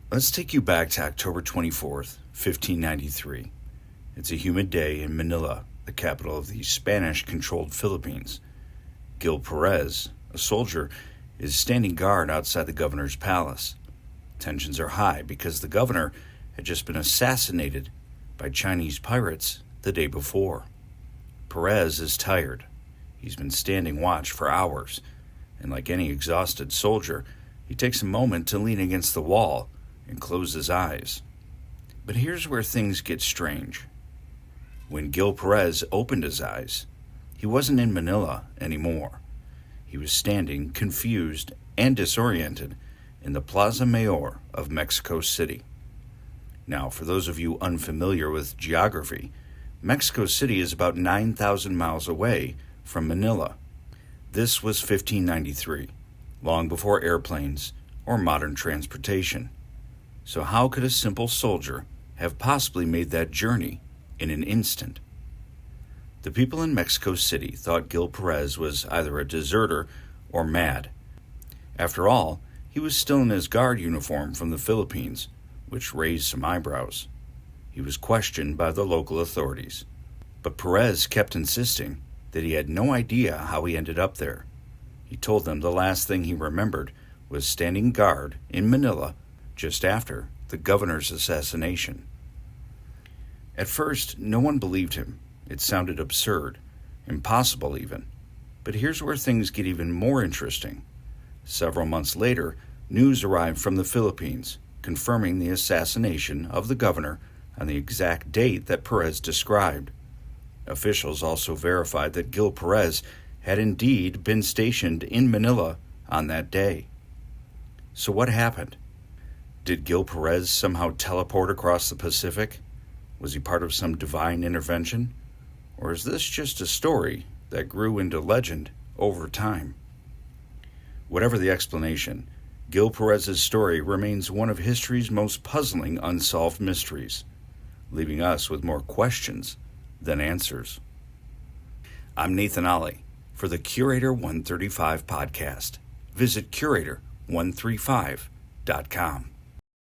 Let's take you back to October 24th, 1593. It's a humid day in Manilla, the capital of the Spanish-controlled Philippines. Gil Perez, a soldier, is standing guard outside the governor's palace. Tensions are high because the governor had just been assassinated by Chinese pirates the day before. Perez is tired. He's been standing watch for hours, and like any exhausted soldier, he takes a moment to lean against the wall and close his eyes. But here's where things get strange. When Gil Perez opened his eyes, he wasn't in Manila anymore. He was standing, confused and disoriented, in the Plaza Mayor of Mexico City. Now, for those of you unfamiliar with geography, Mexico City is about 9,000 miles away from Manila. This was 1593, long before airplanes or modern transportation. So how could a simple soldier have possibly made that journey in an instant? The people in Mexico City thought Gil Perez was either a deserter or mad. After all, he was still in his guard uniform from the Philippines, which raised some eyebrows. He was questioned by the local authorities. But Perez kept insisting that he had no idea how he ended up there. He told them the last thing he remembered was standing guard in Manila just after the governor's assassination. At first, no one believed him. It sounded absurd, impossible even. But here's where things get even more interesting. Several months later, news arrived from the Philippines, confirming the assassination of the governor on the exact date that Perez described. Officials also verified that Gil Perez had indeed been stationed in Manila on that day. So what happened? Did Gil Perez somehow teleport across the Pacific? Was he part of some divine intervention? Or is this just a story that grew into legend over time? Whatever the explanation, Gil Perez's story remains one of history's most puzzling unsolved mysteries, leaving us with more questions than answers. I'm Nathan Ollie for the Curator 135 podcast. Visit curator135.com.